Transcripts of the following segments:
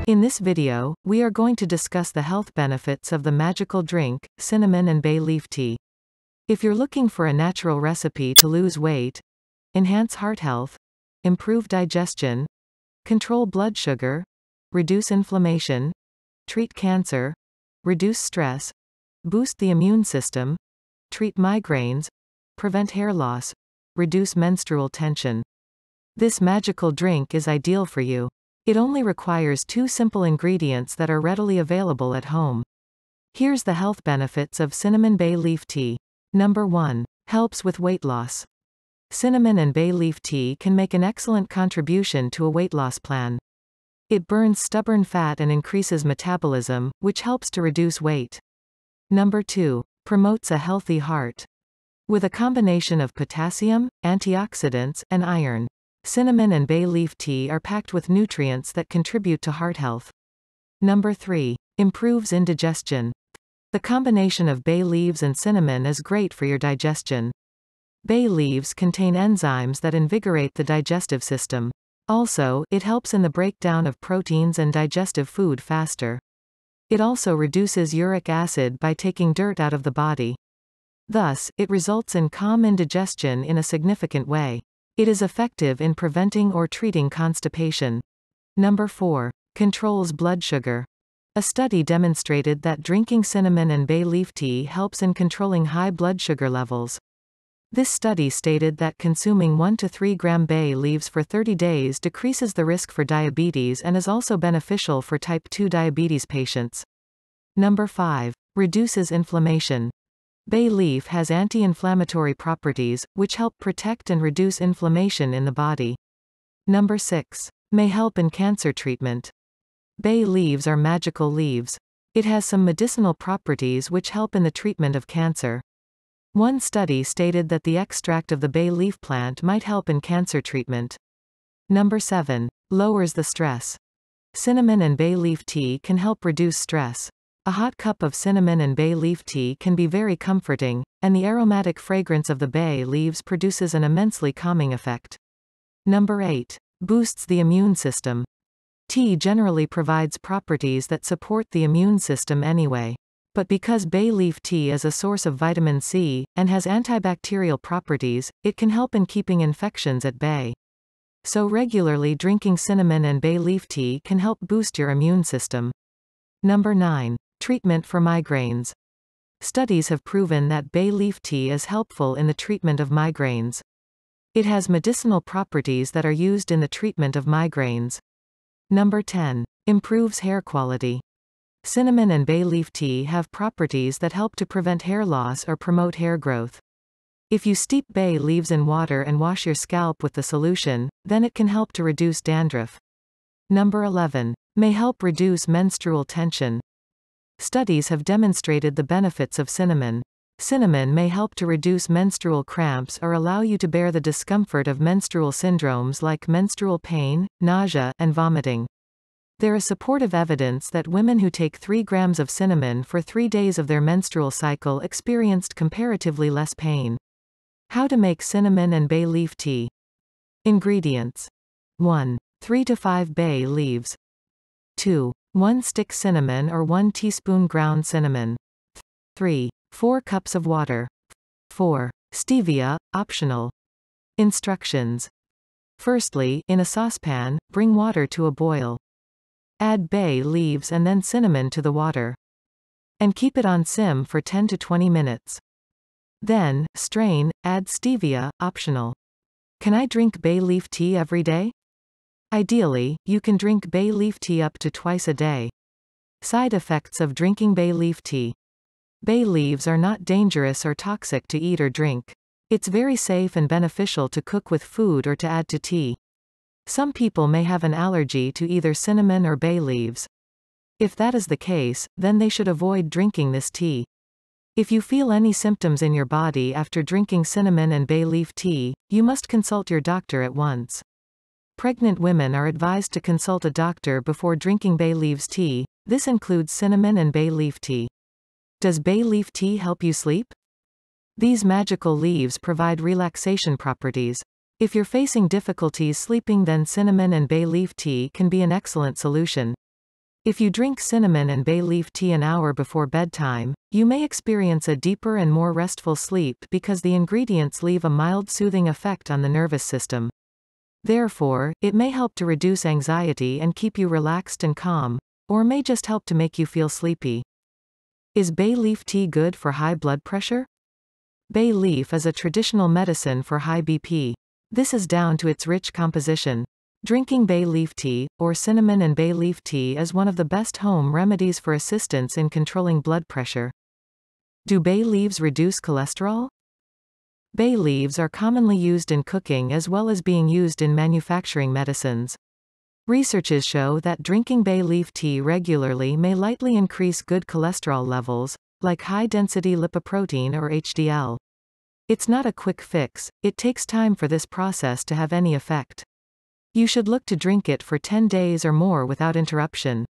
In this video, we are going to discuss the health benefits of the magical drink, cinnamon and bay leaf tea. If you're looking for a natural recipe to lose weight, enhance heart health, improve digestion, control blood sugar, reduce inflammation, treat cancer, reduce stress, boost the immune system, treat migraines, prevent hair loss, reduce menstrual tension, this magical drink is ideal for you. It only requires 2 simple ingredients that are readily available at home. Here's the health benefits of cinnamon bay leaf tea. Number 1. Helps with weight loss. Cinnamon and bay leaf tea can make an excellent contribution to a weight loss plan. It burns stubborn fat and increases metabolism, which helps to reduce weight. Number 2. Promotes a healthy heart. With a combination of potassium, antioxidants, and iron, cinnamon and bay leaf tea are packed with nutrients that contribute to heart health. Number 3. Improves indigestion. The combination of bay leaves and cinnamon is great for your digestion. Bay leaves contain enzymes that invigorate the digestive system. Also, it helps in the breakdown of proteins and digestive food faster. It also reduces uric acid by taking dirt out of the body. Thus, it results in calm indigestion in a significant way. It is effective in preventing or treating constipation. Number 4. Controls blood sugar. A study demonstrated that drinking cinnamon and bay leaf tea helps in controlling high blood sugar levels. This study stated that consuming 1 to 3 gram bay leaves for 30 days decreases the risk for diabetes and is also beneficial for type 2 diabetes patients. Number 5. Reduces inflammation. Bay leaf has anti-inflammatory properties, which help protect and reduce inflammation in the body. Number 6. May help in cancer treatment. Bay leaves are magical leaves. It has some medicinal properties which help in the treatment of cancer. One study stated that the extract of the bay leaf plant might help in cancer treatment. Number 7. Lowers the stress. Cinnamon and bay leaf tea can help reduce stress. A hot cup of cinnamon and bay leaf tea can be very comforting, and the aromatic fragrance of the bay leaves produces an immensely calming effect. Number 8. Boosts the immune system. Tea generally provides properties that support the immune system anyway. But because bay leaf tea is a source of vitamin C, and has antibacterial properties, it can help in keeping infections at bay. So regularly drinking cinnamon and bay leaf tea can help boost your immune system. Number 9. Treatment for migraines. Studies have proven that bay leaf tea is helpful in the treatment of migraines. It has medicinal properties that are used in the treatment of migraines. Number 10. Improves hair quality. Cinnamon and bay leaf tea have properties that help to prevent hair loss or promote hair growth. If you steep bay leaves in water and wash your scalp with the solution, then it can help to reduce dandruff. Number 11. May help reduce menstrual tension. Studies have demonstrated the benefits of cinnamon. Cinnamon may help to reduce menstrual cramps or allow you to bear the discomfort of menstrual syndromes like menstrual pain, nausea, and vomiting. There is supportive evidence that women who take 3 grams of cinnamon for 3 days of their menstrual cycle experienced comparatively less pain. How to make cinnamon and bay leaf tea. Ingredients. 1. 3 to 5 bay leaves. 2. 1 stick cinnamon or 1 teaspoon ground cinnamon. 3. 4 cups of water. 4. Stevia, optional. Instructions. Firstly, in a saucepan, bring water to a boil. Add bay leaves and then cinnamon to the water. And keep it on sim for 10 to 20 minutes. Then, strain, add stevia, optional. Can I drink bay leaf tea every day? Ideally, you can drink bay leaf tea up to twice a day. Side effects of drinking bay leaf tea. Bay leaves are not dangerous or toxic to eat or drink. It's very safe and beneficial to cook with food or to add to tea. Some people may have an allergy to either cinnamon or bay leaves. If that is the case, then they should avoid drinking this tea. If you feel any symptoms in your body after drinking cinnamon and bay leaf tea, you must consult your doctor at once. Pregnant women are advised to consult a doctor before drinking bay leaves tea. This includes cinnamon and bay leaf tea. Does bay leaf tea help you sleep? These magical leaves provide relaxation properties. If you're facing difficulties sleeping, then cinnamon and bay leaf tea can be an excellent solution. If you drink cinnamon and bay leaf tea an hour before bedtime, you may experience a deeper and more restful sleep because the ingredients leave a mild soothing effect on the nervous system. Therefore, it may help to reduce anxiety and keep you relaxed and calm, or may just help to make you feel sleepy. Is bay leaf tea good for high blood pressure? Bay leaf is a traditional medicine for high BP. This is down to its rich composition. Drinking bay leaf tea, or cinnamon and bay leaf tea, is one of the best home remedies for assistance in controlling blood pressure. Do bay leaves reduce cholesterol? Bay leaves are commonly used in cooking as well as being used in manufacturing medicines. Researches show that drinking bay leaf tea regularly may lightly increase good cholesterol levels, like high-density lipoprotein or HDL. It's not a quick fix, it takes time for this process to have any effect. You should look to drink it for 10 days or more without interruption.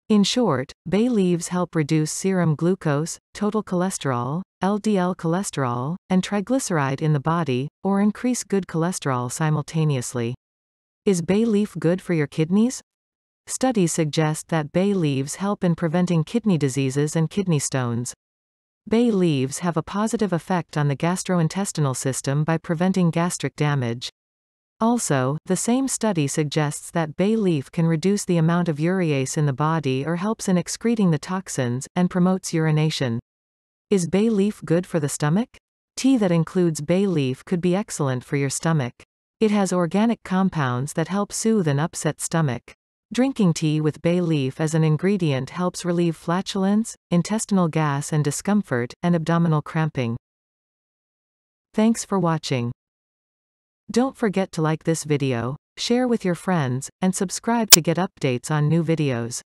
In short, bay leaves help reduce serum glucose, total cholesterol, LDL cholesterol, and triglyceride in the body, or increase good cholesterol simultaneously. Is bay leaf good for your kidneys? Studies suggest that bay leaves help in preventing kidney diseases and kidney stones. Bay leaves have a positive effect on the gastrointestinal system by preventing gastric damage. Also, the same study suggests that bay leaf can reduce the amount of urease in the body or helps in excreting the toxins, and promotes urination. Is bay leaf good for the stomach? Tea that includes bay leaf could be excellent for your stomach. It has organic compounds that help soothe an upset stomach. Drinking tea with bay leaf as an ingredient helps relieve flatulence, intestinal gas and discomfort, and abdominal cramping. Thanks for watching. Don't forget to like this video, share with your friends, and subscribe to get updates on new videos.